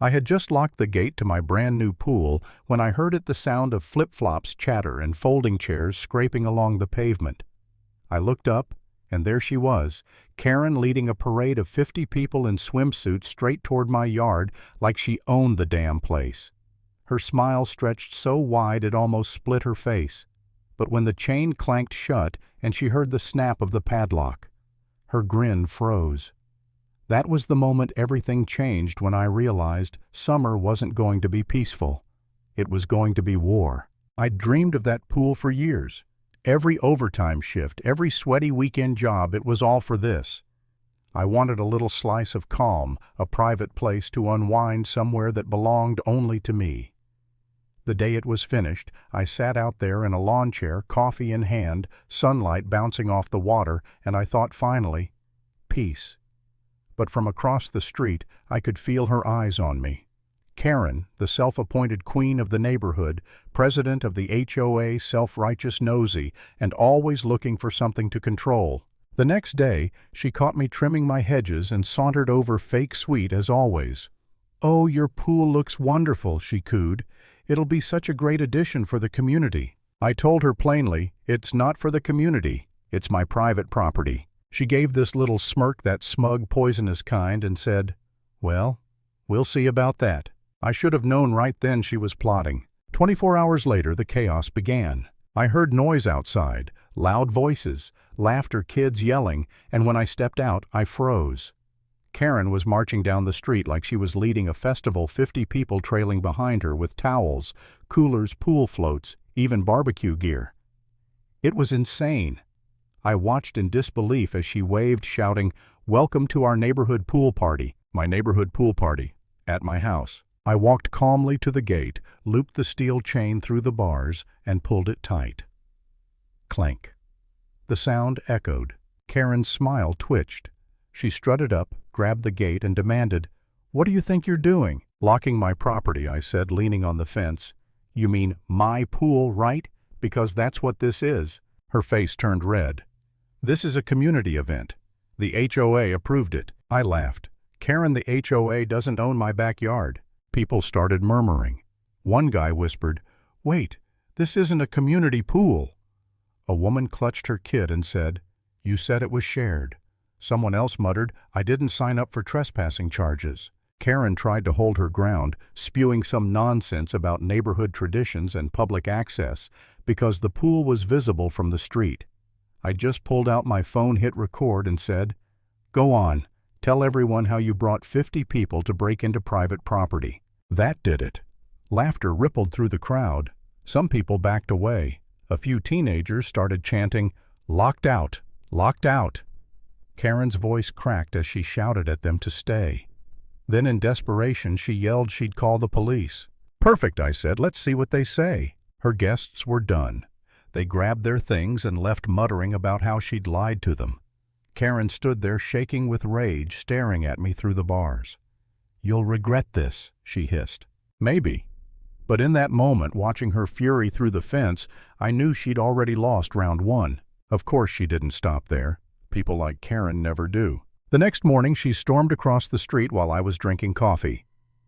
I had just locked the gate to my brand new pool when I heard the sound of flip-flops chatter and folding chairs scraping along the pavement. I looked up, and there she was, Karen leading a parade of 50 people in swimsuits straight toward my yard like she owned the damn place. Her smile stretched so wide it almost split her face. But when the chain clanked shut and she heard the snap of the padlock, her grin froze. That was the moment everything changed, when I realized summer wasn't going to be peaceful. It was going to be war. I'd dreamed of that pool for years. Every overtime shift, every sweaty weekend job, it was all for this. I wanted a little slice of calm, a private place to unwind somewhere that belonged only to me. The day it was finished, I sat out there in a lawn chair, coffee in hand, sunlight bouncing off the water, and I thought finally, peace. But from across the street, I could feel her eyes on me. Karen, the self-appointed queen of the neighborhood, president of the HOA, self-righteous nosy, and always looking for something to control. The next day, she caught me trimming my hedges and sauntered over fake sweet as always. "Oh, your pool looks wonderful," she cooed. "It'll be such a great addition for the community." I told her plainly, "It's not for the community. It's my private property." She gave this little smirk, that smug, poisonous kind, and said, "Well, we'll see about that." I should have known right then she was plotting. 24 hours later, the chaos began. I heard noise outside, loud voices, laughter, kids yelling, and when I stepped out, I froze. Karen was marching down the street like she was leading a festival, 50 people trailing behind her with towels, coolers, pool floats, even barbecue gear. It was insane. I watched in disbelief as she waved, shouting, "Welcome to our neighborhood pool party," my neighborhood pool party, at my house. I walked calmly to the gate, looped the steel chain through the bars, and pulled it tight. Clank. The sound echoed. Karen's smile twitched. She strutted up, grabbed the gate, and demanded, "What do you think you're doing?" "Locking my property," I said, leaning on the fence. "You mean my pool, right? Because that's what this is." Her face turned red. "This is a community event. The HOA approved it." I laughed. "Karen, the HOA doesn't own my backyard." People started murmuring. One guy whispered, "Wait, this isn't a community pool." A woman clutched her kid and said, "You said it was shared." Someone else muttered, "I didn't sign up for trespassing charges." Karen tried to hold her ground, spewing some nonsense about neighborhood traditions and public access, because the pool was visible from the street. I just pulled out my phone, hit record, and said, "Go on. Tell everyone how you brought 50 people to break into private property." That did it. Laughter rippled through the crowd. Some people backed away. A few teenagers started chanting, "Locked out! Locked out!" Karen's voice cracked as she shouted at them to stay. Then in desperation she yelled she'd call the police. "Perfect," I said. "Let's see what they say." Her guests were done. They grabbed their things and left muttering about how she'd lied to them. Karen stood there shaking with rage, staring at me through the bars. "You'll regret this," she hissed. Maybe. But in that moment, watching her fury through the fence, I knew she'd already lost round one. Of course she didn't stop there. People like Karen never do. The next morning she stormed across the street while I was drinking coffee.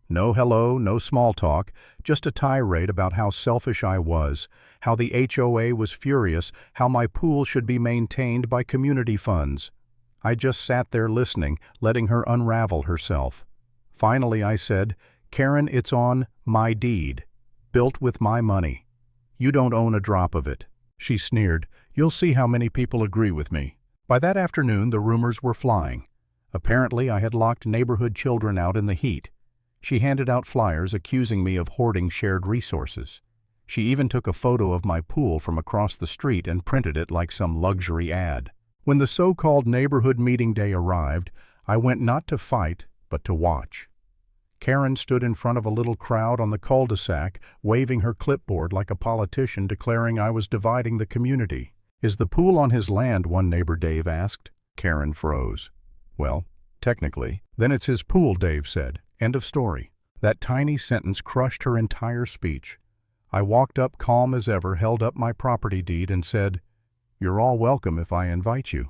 No hello, no small talk, just a tirade about how selfish I was, how the HOA was furious, how my pool should be maintained by community funds. I just sat there listening, letting her unravel herself. Finally I said, "Karen, it's on my deed. Built with my money. You don't own a drop of it." She sneered, "You'll see how many people agree with me." By that afternoon the rumors were flying. Apparently I had locked neighborhood children out in the heat. She handed out flyers accusing me of hoarding shared resources. She even took a photo of my pool from across the street and printed it like some luxury ad. When the so-called neighborhood meeting day arrived, I went not to fight, but to watch. Karen stood in front of a little crowd on the cul-de-sac, waving her clipboard like a politician, declaring I was dividing the community. "Is the pool on his land?" one neighbor Dave asked. Karen froze. "Well, technically." "Then it's his pool," Dave said. End of story. That tiny sentence crushed her entire speech. I walked up calm as ever, held up my property deed, and said, "You're all welcome if I invite you.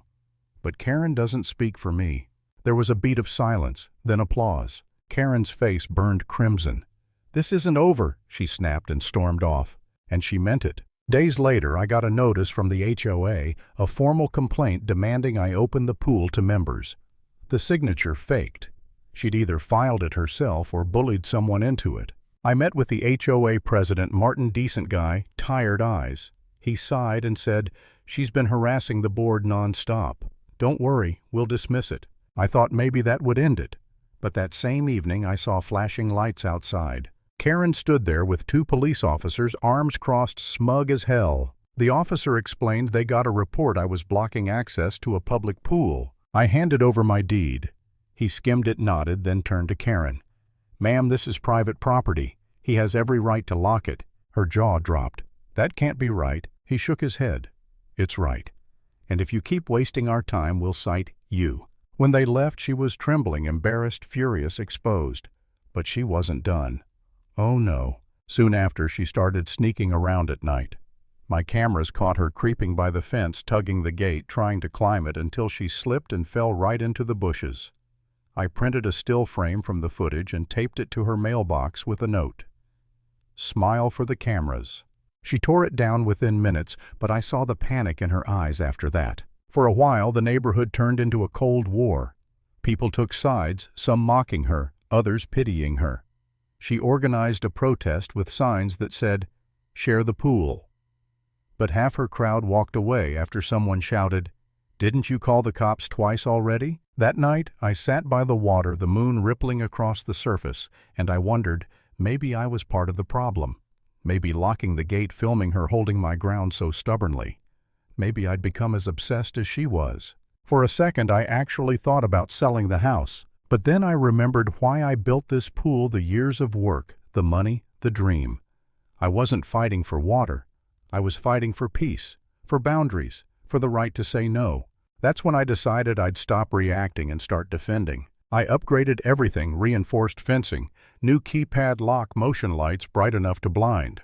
But Karen doesn't speak for me." There was a beat of silence, then applause. Karen's face burned crimson. "This isn't over," she snapped and stormed off. And she meant it. Days later, I got a notice from the HOA, a formal complaint demanding I open the pool to members. The signature faked. She'd either filed it herself or bullied someone into it. I met with the HOA president, Martin, decent guy, tired eyes. He sighed and said, "She's been harassing the board non-stop. Don't worry, we'll dismiss it." I thought maybe that would end it. But that same evening I saw flashing lights outside. Karen stood there with 2 police officers, arms crossed, smug as hell. The officer explained they got a report I was blocking access to a public pool. I handed over my deed. He skimmed it, nodded, then turned to Karen. "Ma'am, this is private property. He has every right to lock it." Her jaw dropped. "That can't be right." He shook his head. "It's right. And if you keep wasting our time, we'll cite you." When they left, she was trembling, embarrassed, furious, exposed. But she wasn't done. Oh no. Soon after, she started sneaking around at night. My cameras caught her creeping by the fence, tugging the gate, trying to climb it until she slipped and fell right into the bushes. I printed a still frame from the footage and taped it to her mailbox with a note. "Smile for the cameras." She tore it down within minutes, but I saw the panic in her eyes after that. For a while, the neighborhood turned into a cold war. People took sides, some mocking her, others pitying her. She organized a protest with signs that said, "Share the pool." But half her crowd walked away after someone shouted, "Didn't you call the cops twice already?" That night, I sat by the water, the moon rippling across the surface, and I wondered, maybe I was part of the problem. Maybe locking the gate, filming her holding my ground so stubbornly. Maybe I'd become as obsessed as she was. For a second, I actually thought about selling the house. But then I remembered why I built this pool, the years of work, the money, the dream. I wasn't fighting for water. I was fighting for peace, for boundaries, for the right to say no. That's when I decided I'd stop reacting and start defending. I upgraded everything, reinforced fencing, new keypad lock, motion lights bright enough to blind.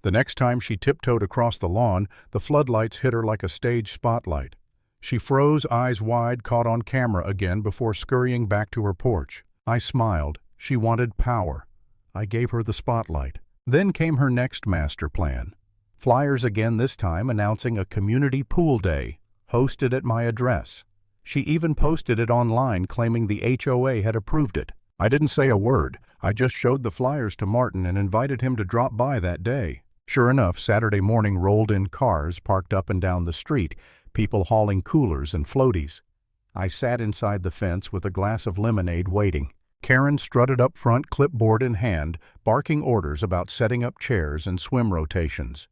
The next time she tiptoed across the lawn, the floodlights hit her like a stage spotlight. She froze, eyes wide, caught on camera again before scurrying back to her porch. I smiled. She wanted power. I gave her the spotlight. Then came her next master plan. Flyers again, this time announcing a community pool day, hosted at my address. She even posted it online, claiming the HOA had approved it. I didn't say a word. I just showed the flyers to Martin and invited him to drop by that day. Sure enough, Saturday morning rolled in cars parked up and down the street, people hauling coolers and floaties. I sat inside the fence with a glass of lemonade waiting. Karen strutted up front, clipboard in hand, barking orders about setting up chairs and swim rotations.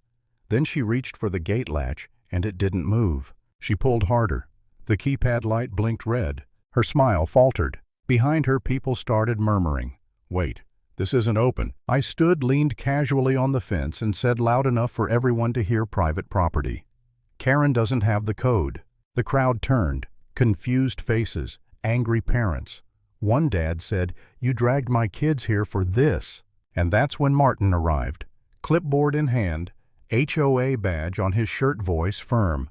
Then she reached for the gate latch, and it didn't move. She pulled harder. The keypad light blinked red. Her smile faltered. Behind her, people started murmuring. "Wait, this isn't open." I stood, leaned casually on the fence, and said loud enough for everyone to hear, "Private property. Karen doesn't have the code." The crowd turned. Confused faces, angry parents. One dad said, "You dragged my kids here for this." And that's when Martin arrived. Clipboard in hand, HOA badge on his shirt, voice firm.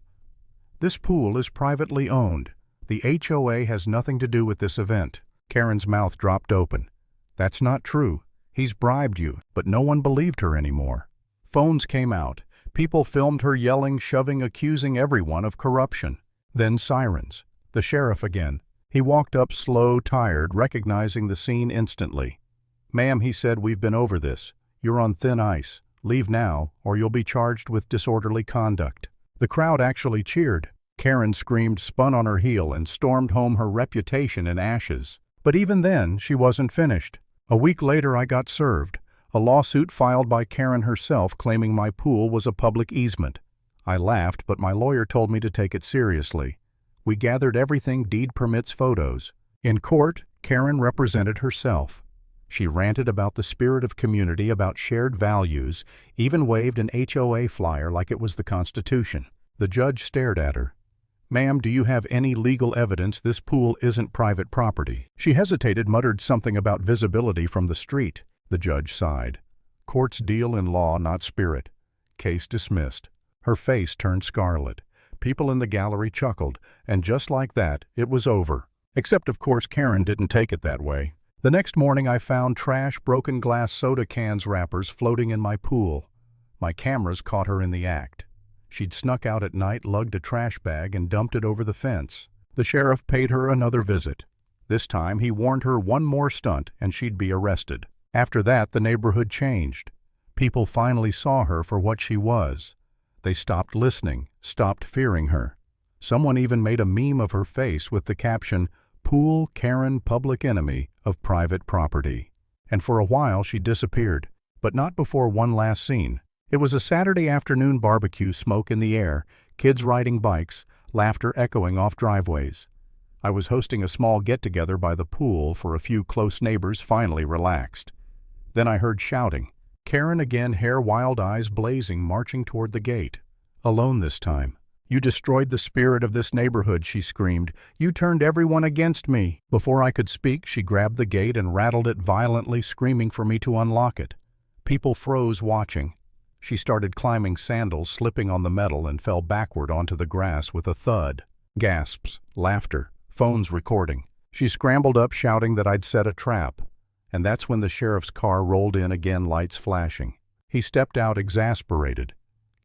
"This pool is privately owned. The HOA has nothing to do with this event." Karen's mouth dropped open. "That's not true. He's bribed you." But no one believed her anymore. Phones came out. People filmed her yelling, shoving, accusing everyone of corruption. Then sirens. The sheriff again. He walked up slow, tired, recognizing the scene instantly. "Ma'am," he said, "we've been over this. You're on thin ice. Leave now, or you'll be charged with disorderly conduct." The crowd actually cheered. Karen screamed, spun on her heel, and stormed home, her reputation in ashes. But even then, she wasn't finished. A week later, I got served. A lawsuit filed by Karen herself claiming my pool was a public easement. I laughed, but my lawyer told me to take it seriously. We gathered everything, deed permits, photos. In court, Karen represented herself. She ranted about the spirit of community, about shared values, even waved an HOA flyer like it was the Constitution. The judge stared at her. "Ma'am, do you have any legal evidence this pool isn't private property?" She hesitated, muttered something about visibility from the street. The judge sighed. "Courts deal in law, not spirit." Case dismissed. Her face turned scarlet. People in the gallery chuckled, and just like that, it was over. Except, of course, Karen didn't take it that way. The next morning I found trash, broken glass soda cans wrappers floating in my pool. My cameras caught her in the act. She'd snuck out at night, lugged a trash bag, and dumped it over the fence. The sheriff paid her another visit. This time he warned her one more stunt and she'd be arrested. After that, the neighborhood changed. People finally saw her for what she was. They stopped listening, stopped fearing her. Someone even made a meme of her face with the caption, "Pool Karen, public enemy of private property." And for a while she disappeared, but not before one last scene. It was a Saturday afternoon barbecue, smoke in the air, kids riding bikes, laughter echoing off driveways. I was hosting a small get-together by the pool for a few close neighbors finally relaxed. Then I heard shouting. Karen again, hair, wild eyes blazing, marching toward the gate. Alone this time. "You destroyed the spirit of this neighborhood," she screamed. "You turned everyone against me." Before I could speak, she grabbed the gate and rattled it violently, screaming for me to unlock it. People froze watching. She started climbing sandals, slipping on the metal, and fell backward onto the grass with a thud. Gasps, laughter, phones recording. She scrambled up, shouting that I'd set a trap. And that's when the sheriff's car rolled in again, lights flashing. He stepped out, exasperated.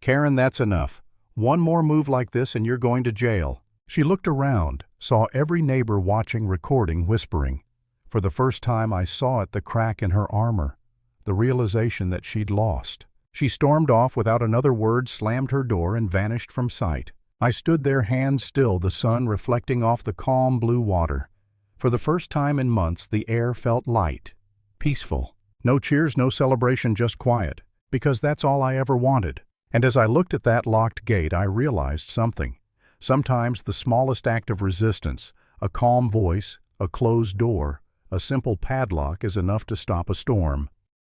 "Karen, that's enough. One more move like this and you're going to jail." She looked around, saw every neighbor watching, recording, whispering. For the first time I saw it, the crack in her armor, the realization that she'd lost. She stormed off without another word, slammed her door, and vanished from sight. I stood there, hands still, the sun reflecting off the calm blue water. For the first time in months, the air felt light, peaceful. No cheers, no celebration, just quiet, because that's all I ever wanted. And as I looked at that locked gate, I realized something. Sometimes the smallest act of resistance, a calm voice, a closed door, a simple padlock is enough to stop a storm.